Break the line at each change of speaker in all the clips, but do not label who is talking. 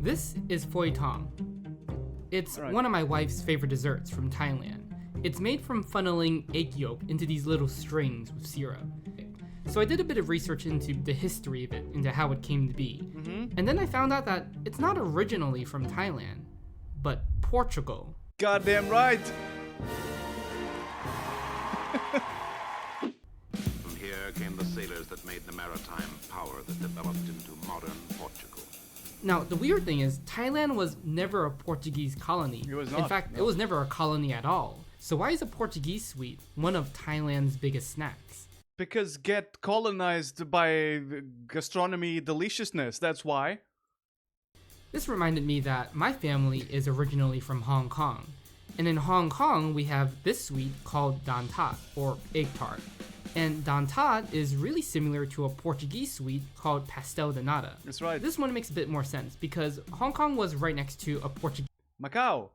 This is phoi thong. It's one of my wife's favorite desserts from Thailand. It's made from funneling egg yolk into these little strings with syrup. So I did a bit of research into the history of it, into how it came to be. And then I found out that it's not originally from Thailand, but Portugal.
Goddamn right!
From here came the sailors that made the maritime power that developed into modern Portugal.
Now, the weird thing is, Thailand was never a Portuguese colony.
It was not.
In fact, it was never a colony at all. So why is a Portuguese sweet one of Thailand's biggest snacks?
Because get colonized by gastronomy deliciousness, that's why.
This reminded me that my family is originally from Hong Kong. And in Hong Kong, we have this sweet called dan tat, or egg tart. And dan tat is really similar to a Portuguese sweet called pastel de nata.
That's right.
This one makes a bit more sense because Hong Kong was right next to a Portuguese
Macau.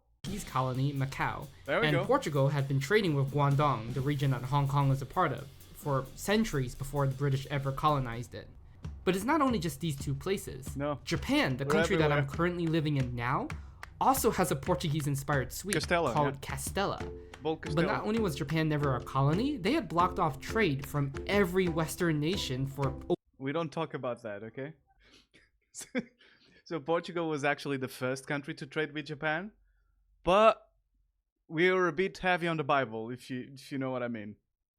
colony, Macau.
There we
and
go.
Portugal had been trading with Guangdong, the region that Hong Kong was a part of, for centuries before the British ever colonized it. But it's not only just these two places.
No.
Japan, the
We're
country that I'm
everywhere.
currently living in now, also has a Portuguese-inspired sweet
Castella,
called
yeah.
Castella.
Bold
But
Castella.
not only was Japan never a colony, they had blocked off trade from every Western nation for
We don't talk about that, okay? So Portugal was actually the first country to trade with Japan, but we were a bit heavy on the Bible, if you know what I mean.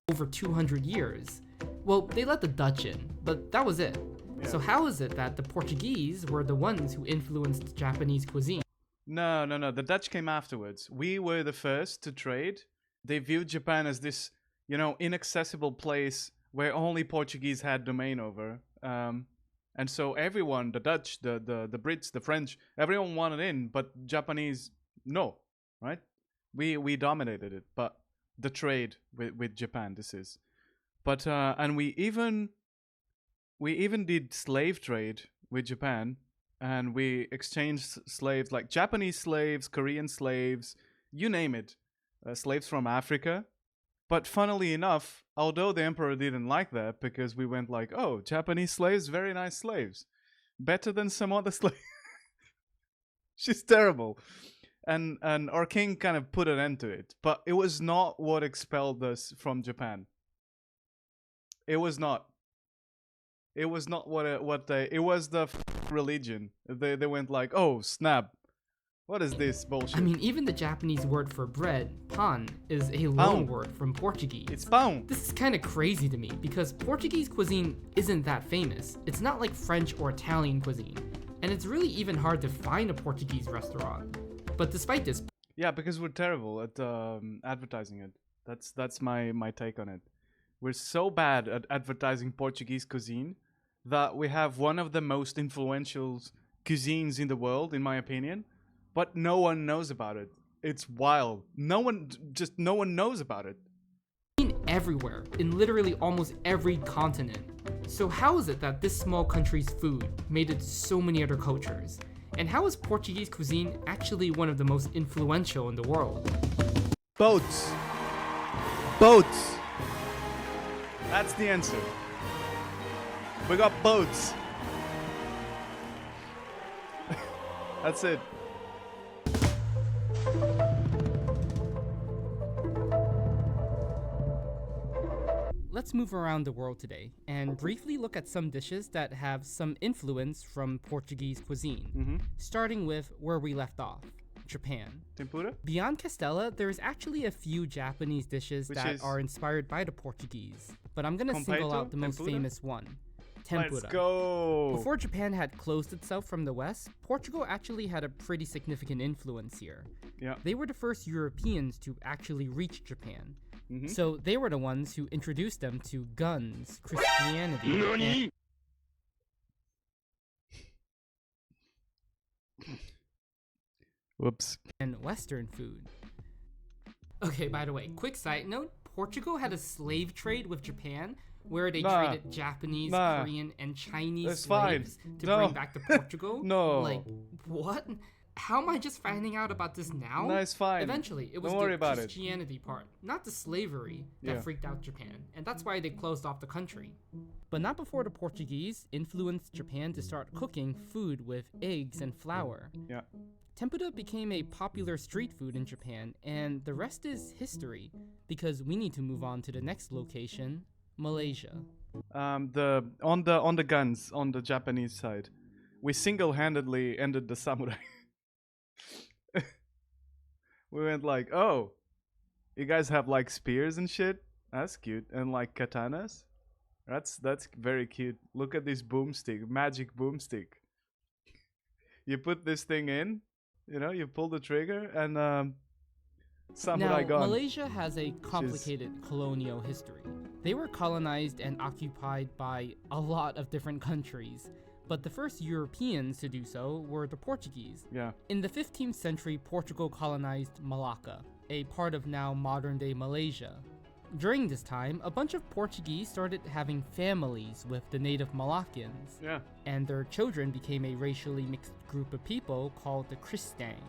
over 200 years. Well, they let the Dutch in, but that was it.
Yeah.
So how is it that the Portuguese were the ones who influenced Japanese cuisine?
No. The Dutch came afterwards. We were the first to trade. They viewed Japan as this, inaccessible place where only Portuguese had domain over. And so everyone, the Dutch, the Brits, the French, everyone wanted in, but Japanese, no, right? We dominated it, but the trade with Japan, this is. But and we even did slave trade with Japan, and we exchanged slaves like Japanese slaves, Korean slaves, you name it, slaves from Africa. But funnily enough, although the emperor didn't like that, because we went like, oh, Japanese slaves, very nice slaves, better than some other slaves. She's terrible. And our king kind of put an end to it. But it was not what expelled us from Japan. It was not. It was not it was the religion. They went like, oh, snap. What is this bullshit?
I mean, even the Japanese word for bread, pan, is a loan word from Portuguese.
It's pão.
This is kind of crazy to me because Portuguese cuisine isn't that famous. It's not like French or Italian cuisine. And it's really even hard to find a Portuguese restaurant. But despite this,
Yeah, because we're terrible at advertising it. That's my take on it. We're so bad at advertising Portuguese cuisine that we have one of the most influential cuisines in the world, in my opinion, but no one knows about it. It's wild. No one knows about it.
everywhere, in literally almost every continent. So how is it that this small country's food made it to so many other cultures? And how is Portuguese cuisine actually one of the most influential in the world?
Boats. Boats. That's the answer. We got boats. That's it.
Let's move around the world today and briefly look at some dishes that have some influence from Portuguese cuisine, starting with where we left off, Japan.
Tempura?
Beyond Castella, there's actually a few Japanese dishes that are inspired by the Portuguese, but I'm gonna single out the most famous one, tempura.
Let's go!
Before Japan had closed itself from the West, Portugal actually had a pretty significant influence here.
Yeah.
They were the first Europeans to actually reach Japan. So they were the ones who introduced them to guns, Christianity,
Whoops.
and Western food. Okay, by the way, quick side note, Portugal had a slave trade with Japan where they traded Japanese, Korean, and Chinese
That's fine.
slaves to
No.
bring back to Portugal.
No.
Like, what? How am I just finding out about this now?
No, it's fine.
Eventually, it was
Don't worry
the
about it.
Christianity part, not the slavery, that
Yeah.
freaked out Japan, and that's why they closed off the country. But not before the Portuguese influenced Japan to start cooking food with eggs and flour.
Yeah.
Tempura became a popular street food in Japan, and the rest is history, because we need to move on to the next location, Malaysia.
On the guns on the Japanese side, we single-handedly ended the samurai. We went like, oh, you guys have like spears and shit. That's cute, and like katanas. That's very cute. Look at this boomstick, magic boomstick. You put this thing in, you pull the trigger, and samurai
Now,
gone.
Malaysia has a complicated colonial history. They were colonized and occupied by a lot of different countries, but the first Europeans to do so were the Portuguese.
Yeah.
In the 15th century, Portugal colonized Malacca, a part of now modern-day Malaysia. During this time, a bunch of Portuguese started having families with the native Malaccans,
Yeah.
and their children became a racially mixed group of people called the Kristang.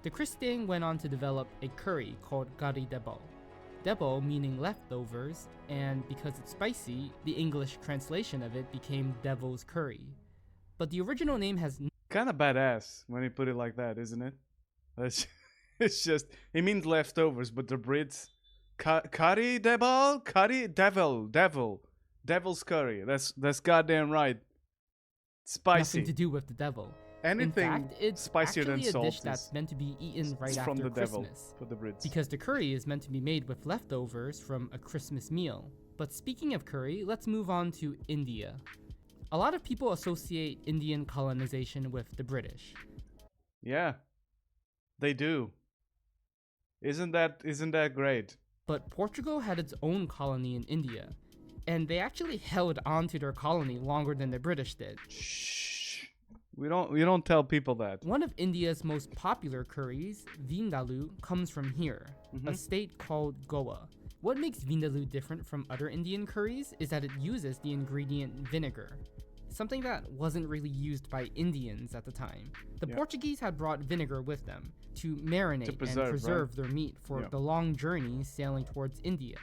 The Kristang went on to develop a curry called gari debo. Debo meaning leftovers, and because it's spicy, the English translation of it became devil's curry. But the original name has
Kind of badass when you put it like that, isn't it? It's just, it means leftovers, but the Brits, curry devil, devil's curry. That's goddamn right. Spicy.
nothing to do with the devil.
Anything
In fact, it's
spicier than
actually a
salt
dish that's meant to be eaten right
is
after
from the devil
Christmas,
for the Brits.
because the curry is meant to be made with leftovers from a Christmas meal. But speaking of curry, let's move on to India. A lot of people associate Indian colonization with the British.
Yeah, they do. Isn't that great?
But Portugal had its own colony in India, and they actually held on to their colony longer than the British did.
Shh. We don't tell people that.
One of India's most popular curries, Vindaloo, comes from here, a state called Goa. What makes Vindaloo different from other Indian curries is that it uses the ingredient vinegar, something that wasn't really used by Indians at the time. The Portuguese had brought vinegar with them to marinate and preserve their meat for the long journey sailing towards India.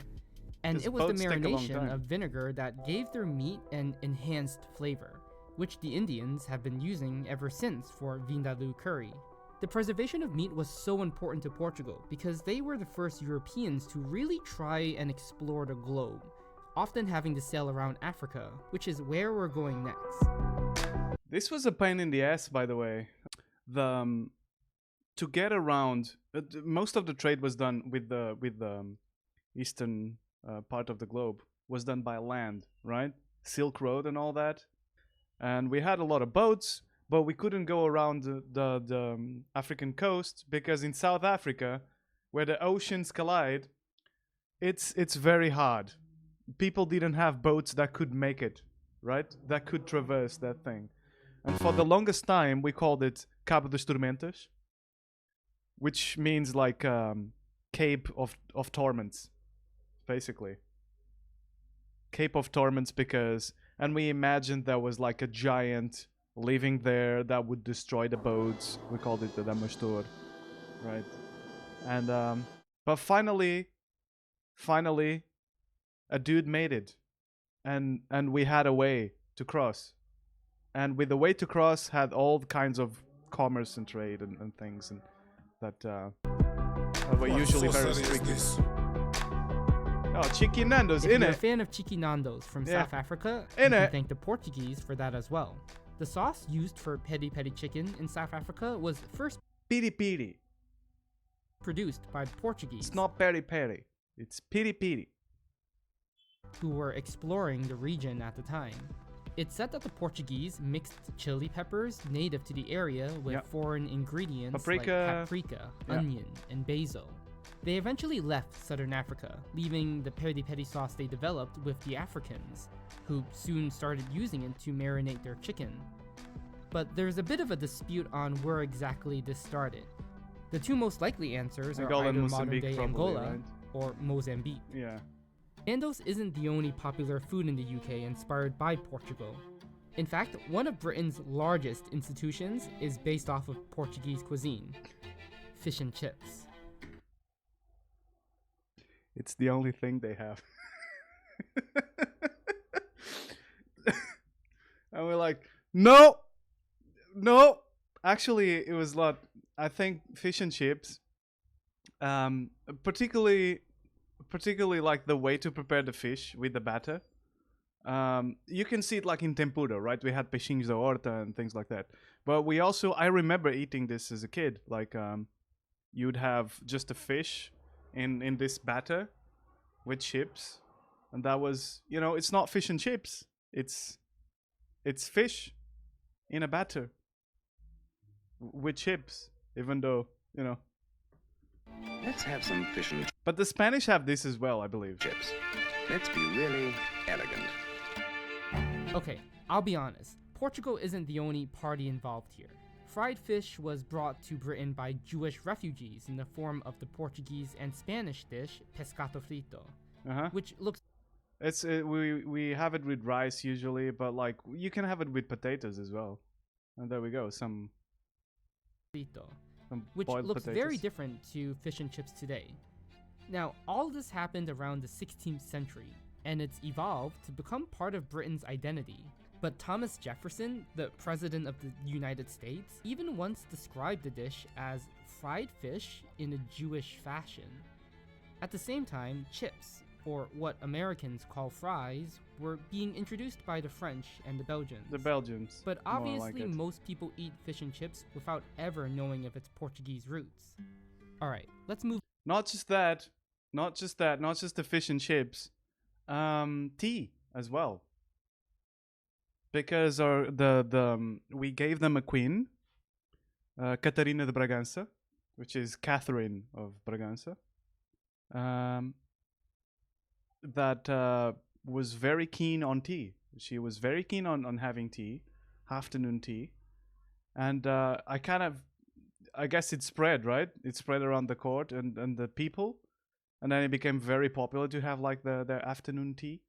And it was the marination of vinegar that gave their meat an enhanced flavor, which the Indians have been using ever since for Vindaloo curry. The preservation of meat was so important to Portugal because they were the first Europeans to really try and explore the globe, often having to sail around Africa, which is where we're going next.
This was a pain in the ass, by the way. To get around, most of the trade was done with the eastern part of the globe was done by land, right? Silk Road and all that. And we had a lot of boats, but we couldn't go around the African coast because in South Africa, where the oceans collide, it's very hard. People didn't have boats that could make it, right? That could traverse that thing. And for the longest time, we called it Cabo das Tormentas, which means like Cape of Torments, basically. Cape of Torments because... And we imagined there was like a giant living there that would destroy the boats. We called it the Damastor, right? And but finally, a dude made it, and we had a way to cross, and with the way to cross had all kinds of commerce and trade and things, and that were usually very strict. Oh, Chicken Nando's
If
in
you're
it.
a fan of Chicken Nando's from South Africa,
In
you can
it.
thank the Portuguese for that as well. The sauce used for peri peri chicken in South Africa was first
Piri piri.
produced by the Portuguese,
It's not peri peri. It's piri piri.
who were exploring the region at the time. It's said that the Portuguese mixed chili peppers native to the area with foreign ingredients
Paprika.
like paprika, onion, and basil. They eventually left southern Africa, leaving the peri peri sauce they developed with the Africans, who soon started using it to marinate their chicken. But there's a bit of a dispute on where exactly this started. The two most likely answers are
Angola and
either
Mozambique,
modern-day
probably,
Angola
right?
or Mozambique.
Yeah.
Nando's isn't the only popular food in the UK inspired by Portugal. In fact, one of Britain's largest institutions is based off of Portuguese cuisine, fish and chips.
It's the only thing they have. And we're like, no, no. Actually, it was not. I think fish and chips, particularly like the way to prepare the fish with the batter. You can see it like in tempura, right? We had peixinhos da horta and things like that. But we also, I remember eating this as a kid. Like, you'd have just a fish in this batter with chips, and that was, it's not fish and chips. It's fish in a batter with chips, even though,
Let's have some fish and
But the Spanish have this as well, I believe.
chips. Let's be really elegant.
Okay, I'll be honest. Portugal isn't the only party involved here. Fried fish was brought to Britain by Jewish refugees in the form of the Portuguese and Spanish dish pescado frito, which looks
It's we have it with rice usually, but like you can have it with potatoes as well. And there we go, some
which
boiled
looks
potatoes.
very different to fish and chips today. Now, all this happened around the 16th century, and it's evolved to become part of Britain's identity. But Thomas Jefferson, the President of the United States, even once described the dish as fried fish in a Jewish fashion. At the same time, chips, or what Americans call fries, were being introduced by the French and the Belgians.
The Belgians.
But
more
obviously,
like it.
most people eat fish and chips without ever knowing of its Portuguese roots. Alright, let's move.
Not just the fish and chips. Tea as well. Because we gave them a queen, Catarina de Bragança, which is Catherine of Bragança, that was very keen on tea. She was very keen on having tea, afternoon tea, and I guess it spread, right? It spread around the court and the people, and then it became very popular to have like their afternoon tea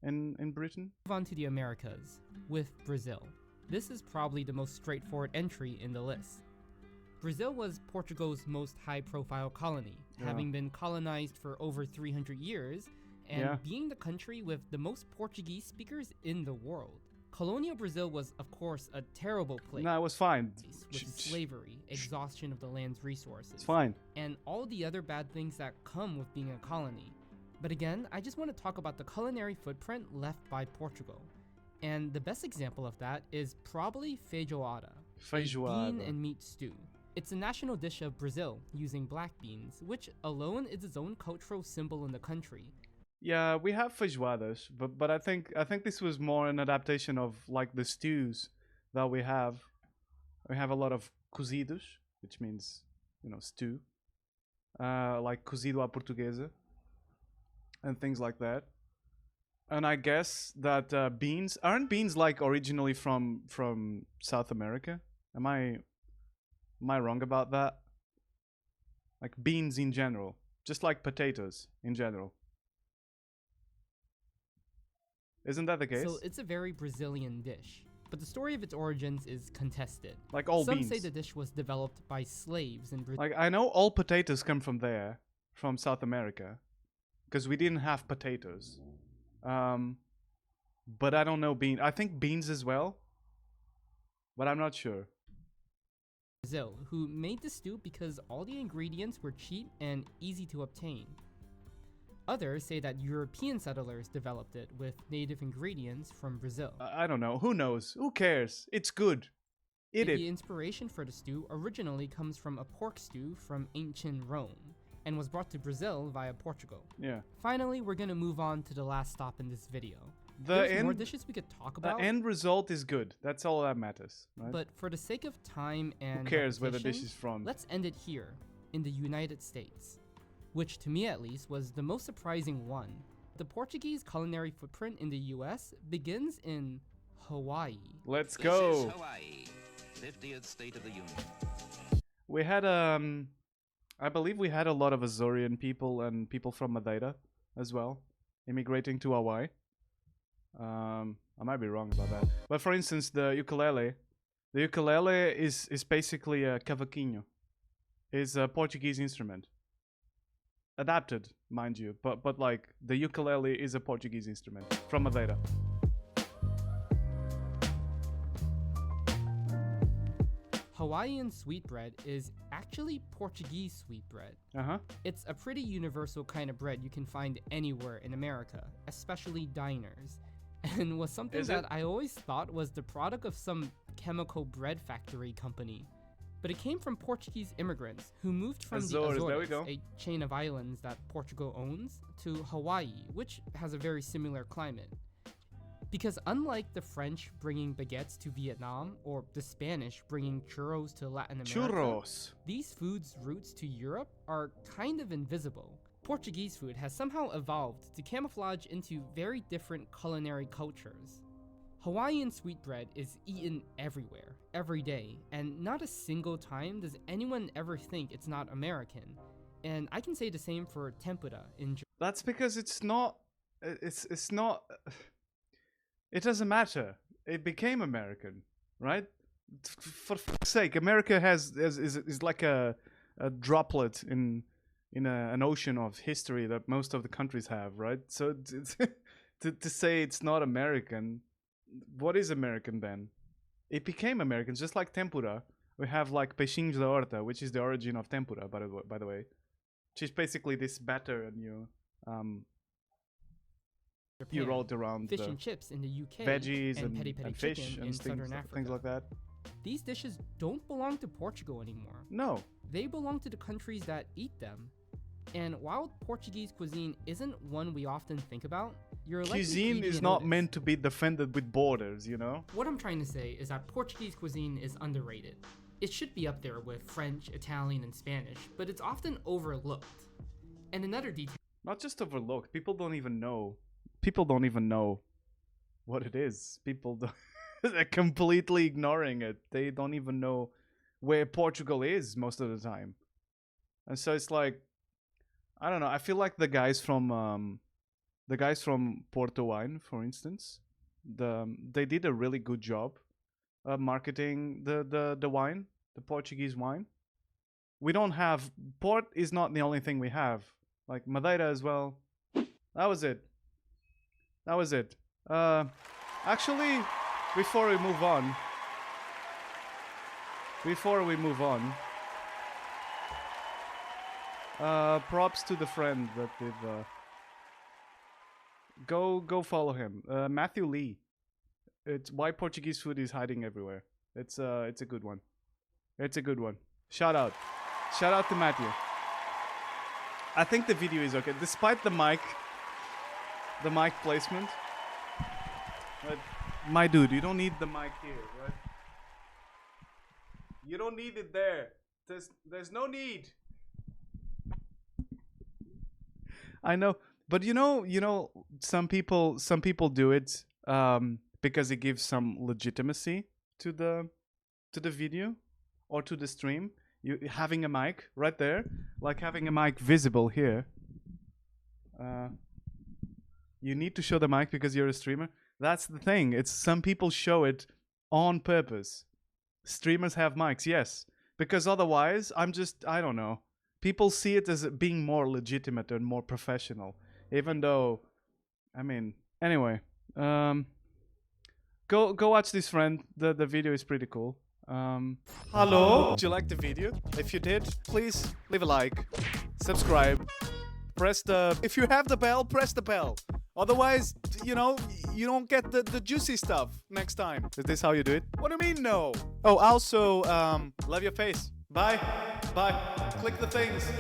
in Britain.
Move on to the Americas, with Brazil. This is probably the most straightforward entry in the list. Brazil was Portugal's most high-profile colony, having been colonized for over 300 years, and being the country with the most Portuguese speakers in the world. Colonial Brazil was, of course, a terrible place.
No, it was fine.
With slavery, exhaustion of the land's resources,
It's fine.
and all the other bad things that come with being a colony. But again, I just want to talk about the culinary footprint left by Portugal. And the best example of that is probably feijoada, a bean and meat stew. It's a national dish of Brazil, using black beans, which alone is its own cultural symbol in the country.
Yeah, we have feijoadas, but I think this was more an adaptation of like the stews that we have. We have a lot of cozidos, which means, stew. Like cozido à portuguesa and things like that. And I guess that aren't beans like originally from South America? Am I wrong about that? Like beans in general, just like potatoes in general. Isn't that the case?
So it's a very Brazilian dish, but the story of its origins is contested.
Like all
Some
beans.
say the dish was developed by slaves in Brazil.
Like I know all potatoes come from there, from South America, because we didn't have potatoes. But I don't know beans. I think beans as well, but I'm not sure.
Brazil, who made the stew because all the ingredients were cheap and easy to obtain. Others say that European settlers developed it with native ingredients from Brazil.
I don't know. Who knows? Who cares? It's good. Eat
The
it.
inspiration for the stew originally comes from a pork stew from ancient Rome and was brought to Brazil via Portugal.
Yeah.
Finally, we're gonna move on to the last stop in this video.
The
There's more
end.
dishes we could talk
The
about,
end result is good. That's all that matters. Right?
but for the sake of time and
who cares where the dish
repetition,
is from?
let's end it here, in the United States, which to me at least was the most surprising one. The Portuguese culinary footprint in the US begins in Hawaii.
Let's
This
go.
is Hawaii, 50th state of the union.
We had I believe we had a lot of Azorean people and people from Madeira as well, immigrating to Hawaii. I might be wrong about that. But for instance, the ukulele is basically a cavaquinho. It's a Portuguese instrument. Adapted, mind you, but like the ukulele is a Portuguese instrument from Madeira.
Hawaiian sweetbread is actually Portuguese sweetbread. It's a pretty universal kind of bread you can find anywhere in America, especially diners, and was something that I always thought was the product of some chemical bread factory company. But it came from Portuguese immigrants who moved from the Azores, a chain of islands that Portugal owns, to Hawaii, which has a very similar climate. Because unlike the French bringing baguettes to Vietnam, or the Spanish bringing churros to Latin America, these foods' roots to Europe are kind of invisible. Portuguese food has somehow evolved to camouflage into very different culinary cultures. Hawaiian sweetbread is eaten everywhere, every day, and not a single time does anyone ever think it's not American. And I can say the same for tempura in Japan.
That's because it's not. It doesn't matter. It became American, right? For fuck's sake, America is like a droplet in an ocean of history that most of the countries have, right? So to say it's not American, what is American then? It became American, just like tempura. We have like peixinhos da horta, which is the origin of tempura, by the way, which is basically this batter and you rolled around
fish and chips in the UK,
veggies
and peri peri
and fish
chicken
and
in Southern Africa.
things like that.
These dishes don't belong to Portugal anymore.
No.
They belong to the countries that eat them. And while Portuguese cuisine isn't one we often think about, you're likely
cuisine is not meant to be defended with borders, you know?
What I'm trying to say is that Portuguese cuisine is underrated. It should be up there with French, Italian, and Spanish, but it's often overlooked. And another detail...
Not just overlooked, people don't even know. People don't even know what it is. People they're completely ignoring it. They don't even know where Portugal is most of the time. And so it's like, I don't know. I feel like the guys from Porto Wine, for instance, they did a really good job marketing the wine, the Portuguese wine. We don't have port is not the only thing we have. Like Madeira as well. That was it. Actually, before we move on, props to the friend that they've go follow him, Matthew Lee. It's why Portuguese food is hiding everywhere. It's a good one. Shout out to Matthew. I think the video is okay despite the mic placement. But my dude, you don't need the mic here, right? You don't need it there. There's no need. I know, but you know, some people do it because it gives some legitimacy to the video or to the stream. You having a mic right there, like having a mic visible here. You need to show the mic because you're a streamer. That's the thing. It's some people show it on purpose. Streamers have mics, yes, because otherwise, I don't know. People see it as being more legitimate and more professional, even though, I mean, anyway, go watch this, friend. The video is pretty cool. Hello. Did you like the video? If you did, please leave a like, subscribe, if you have the bell, press the bell. Otherwise, you don't get the juicy stuff next time. Is this how you do it? What do you mean, no? Oh, also, love your face. Bye. Click the things.